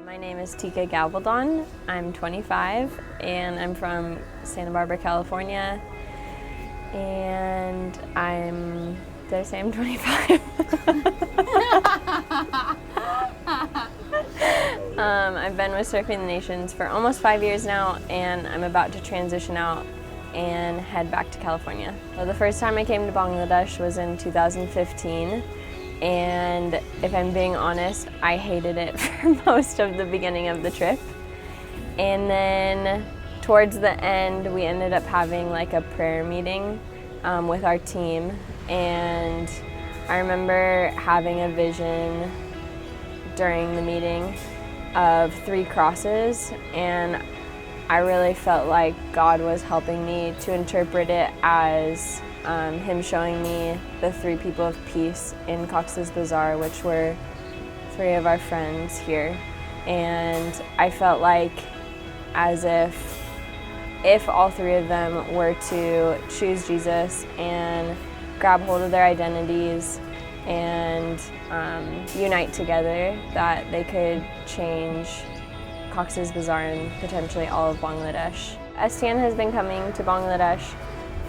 My name is Teka Gabaldon. I'm 25 and I'm from Santa Barbara, California. And did I say I'm 25? I've been with Surfing the Nations for almost 5 years now, and I'm about to transition out and head back to California. So the first time I came to Bangladesh was in 2015. And if I'm being honest, I hated it for most of the beginning of the trip. And then towards the end, we ended up having like a prayer meeting with our team. And I remember having a vision during the meeting of 3 crosses, and I really felt like God was helping me to interpret it as Him showing me the 3 people of peace in Cox's Bazar, which were 3 of our friends here. And I felt like as if all 3 of them were to choose Jesus and grab hold of their identities and unite together, that they could change Cox's Bazar and potentially all of Bangladesh. STN has been coming to Bangladesh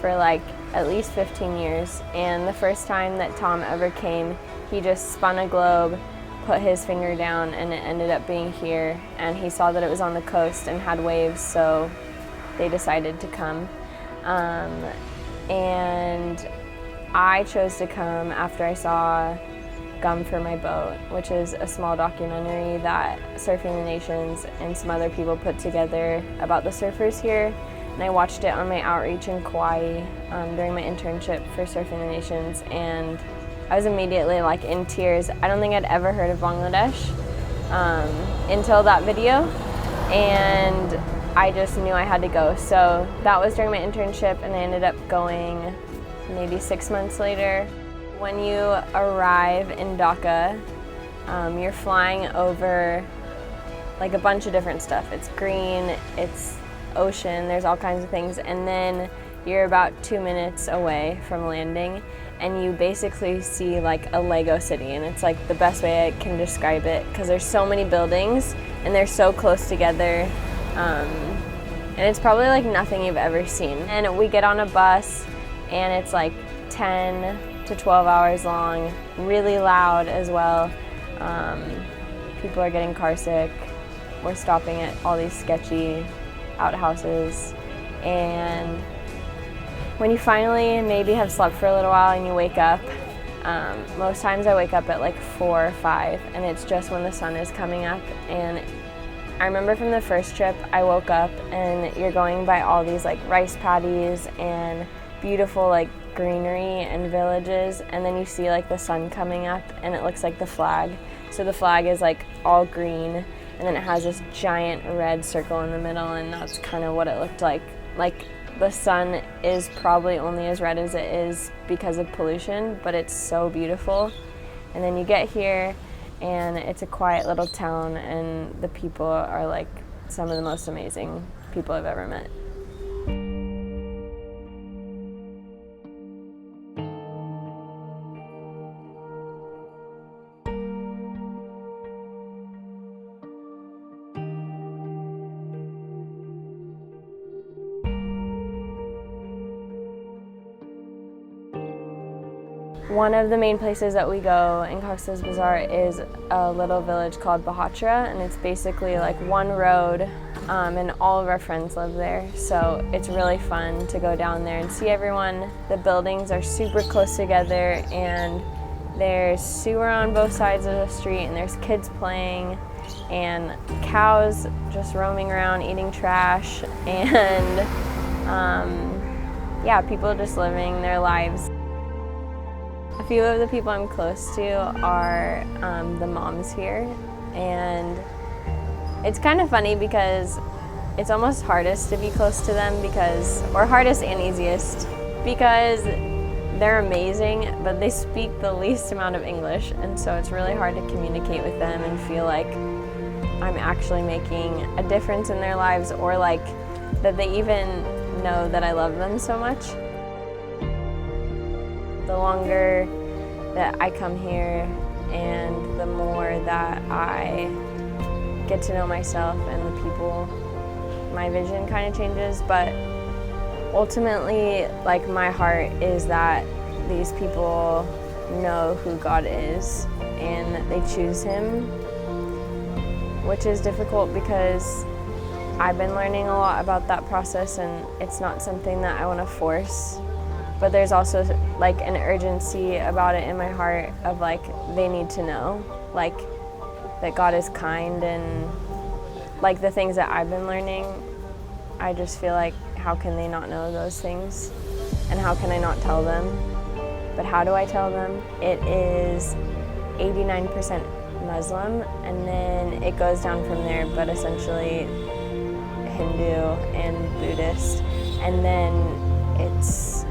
for like at least 15 years, and the first time that Tom ever came, he just spun a globe, put his finger down, and it ended up being here, and he saw that it was on the coast and had waves, so they decided to come. And I chose to come after I saw Gum for My Boat, which is a small documentary that Surfing the Nations and some other people put together about the surfers here. And I watched it on my outreach in Kauai during my internship for Surfing the Nations, and I was immediately like in tears. I don't think I'd ever heard of Bangladesh until that video, and I just knew I had to go. So that was during my internship, and I ended up going maybe 6 months later. When you arrive in Dhaka, you're flying over like a bunch of different stuff. It's green, it's ocean, there's all kinds of things, and then you're about 2 minutes away from landing, and you basically see like a Lego city, and it's like the best way I can describe it because there's so many buildings and they're so close together, and it's probably like nothing you've ever seen. And we get on a bus, and it's like 10 to 12 hours long, really loud as well. People are getting car sick. We're stopping at all these sketchy outhouses, and when you finally maybe have slept for a little while and you wake up, most times I wake up at like 4 or 5, and it's just when the sun is coming up. And I remember from the first trip, I woke up and you're going by all these like rice paddies and beautiful like greenery and villages, and then you see like the sun coming up and it looks like the flag. So the flag is like all green, and then it has this giant red circle in the middle, and that's kind of what it looked like. Like the sun is probably only as red as it is because of pollution, but it's so beautiful. And then you get here, and it's a quiet little town, and the people are like some of the most amazing people I've ever met. One of the main places that we go in Cox's Bazar is a little village called Bahatra, and it's basically like one road, and all of our friends live there. So it's really fun to go down there and see everyone. The buildings are super close together, and there's sewer on both sides of the street, and there's kids playing, and cows just roaming around eating trash, and yeah, people just living their lives. A few of the people I'm close to are the moms here, and it's kind of funny because it's almost hardest to be close to them or hardest and easiest, because they're amazing, but they speak the least amount of English, and so it's really hard to communicate with them and feel like I'm actually making a difference in their lives, or like that they even know that I love them so much. The longer that I come here and the more that I get to know myself and the people, my vision kind of changes. But ultimately, like, my heart is that these people know who God is and that they choose Him, which is difficult because I've been learning a lot about that process, and it's not something that I want to force. But there's also like an urgency about it in my heart of like, they need to know, like, that God is kind, and like the things that I've been learning, I just feel like, how can they not know those things? And how can I not tell them? But how do I tell them? It is 89% Muslim, and then it goes down from there, but essentially Hindu and Buddhist, and then it's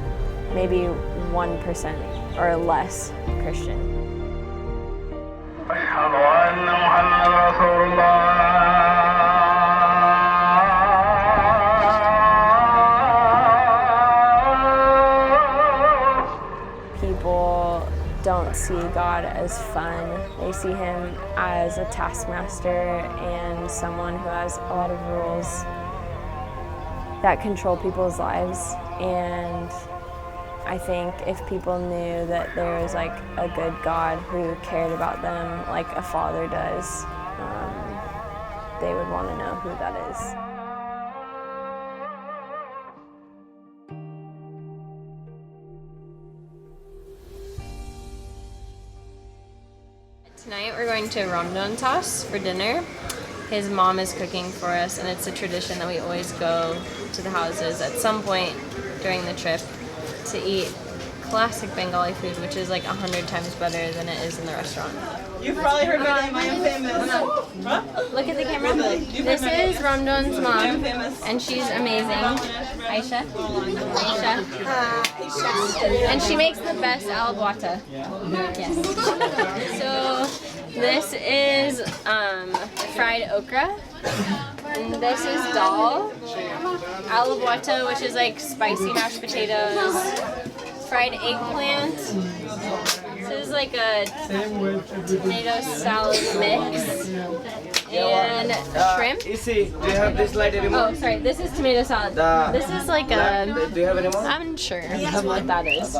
maybe 1% or less Christian. People don't see God as fun. They see Him as a taskmaster and someone who has a lot of rules that control people's lives. And I think if people knew that there was like a good God who cared about them like a father does, they would want to know who that is. Tonight we're going to Ramdon's house for dinner. His mom is cooking for us, and it's a tradition that we always go to the houses at some point during the trip to eat classic Bengali food, which is like 100 times better than it is in the restaurant. You've probably heard my name. I am famous. Huh? Look at the camera. This is Ramdon's mom, and she's amazing. Aisha. And she makes the best alabwata. Yes. So this is fried okra, and this is dal. Alabwata, which is like spicy mashed potatoes. Fried eggplant. This is like a tomato salad mix. And shrimp. Issy, do you have this light anymore? Oh, sorry. This is tomato salad. This is like a... Do you have any more? I'm unsure of what that is.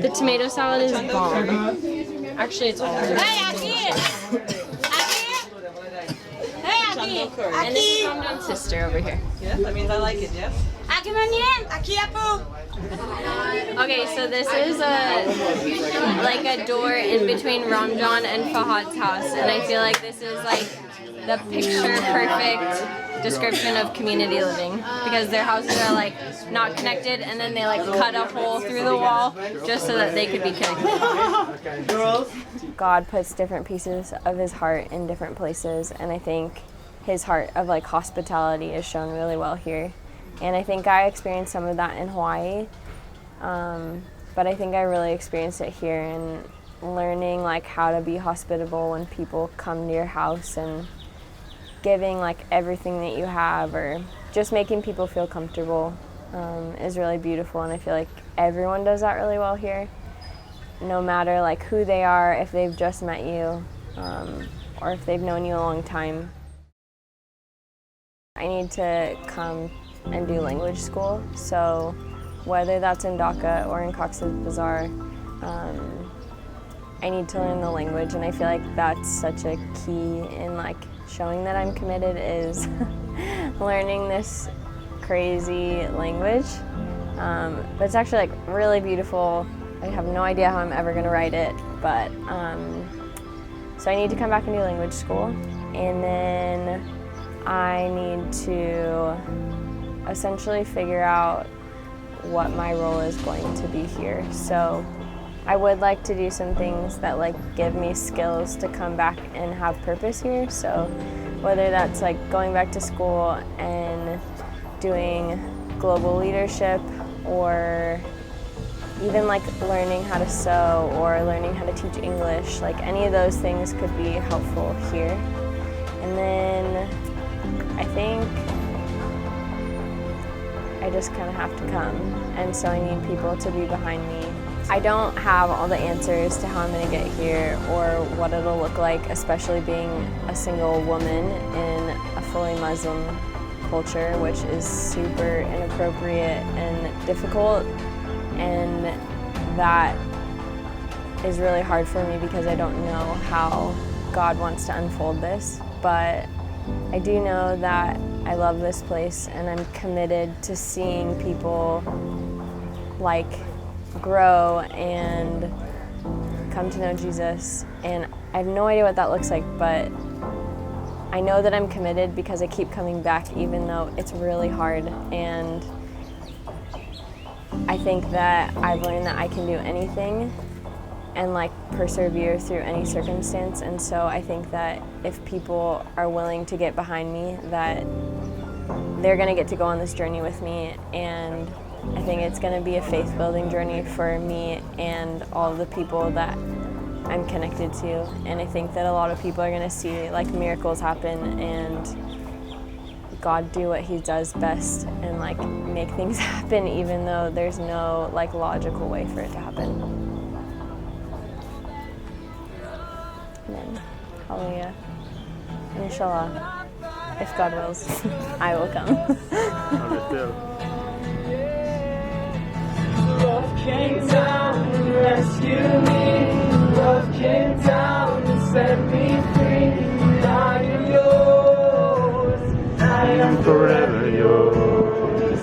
The tomato salad is bomb. Actually, it's all good. And this is Ramdon's sister over here. Yeah, that means I like it, yes? Okay, so this is like a door in between Ramdon and Fahad's house, and I feel like this is like the picture-perfect description of community living, because their houses are like not connected, and then they like cut a hole through the wall just so that they could be connected. God puts different pieces of His heart in different places, and I think His heart of like hospitality is shown really well here. And I think I experienced some of that in Hawaii, but I think I really experienced it here, and learning like how to be hospitable when people come to your house, and giving like everything that you have, or just making people feel comfortable is really beautiful. And I feel like everyone does that really well here, no matter like who they are, if they've just met you or if they've known you a long time. I need to come and do language school, so whether that's in Dhaka or in Cox's Bazar, I need to learn the language, and I feel like that's such a key in like showing that I'm committed, is learning this crazy language. But it's actually like really beautiful. I have no idea how I'm ever gonna write it, but so I need to come back and do language school, and then I need to essentially figure out what my role is going to be here. So I would like to do some things that like give me skills to come back and have purpose here. So whether that's like going back to school and doing global leadership, or even like learning how to sew or learning how to teach English, like any of those things could be helpful here. And then I think I just kind of have to come, and so I need people to be behind me I don't have all the answers to how I'm going to get here or what it'll look like, especially being a single woman in a fully Muslim culture, which is super inappropriate and difficult, and that is really hard for me because I don't know how God wants to unfold this. But I do know that I love this place and I'm committed to seeing people like grow and come to know Jesus. And I have no idea what that looks like, but I know that I'm committed because I keep coming back even though it's really hard. And I think that I've learned that I can do anything and like persevere through any circumstance. And so I think that if people are willing to get behind me, that they're gonna get to go on this journey with me. And I think it's gonna be a faith-building journey for me and all of the people that I'm connected to. And I think that a lot of people are gonna see like miracles happen and God do what he does best and like make things happen even though there's no like logical way for it to happen. Amen. Hallelujah. Inshallah, if God wills, I will come. Love came down to rescue me. Love came down to set me free. I am yours. I am forever yours.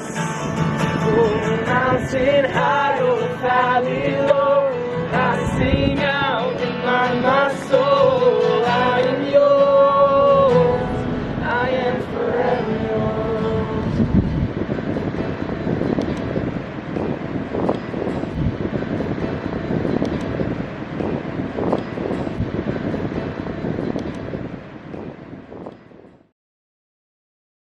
Oh, mountain high or valley.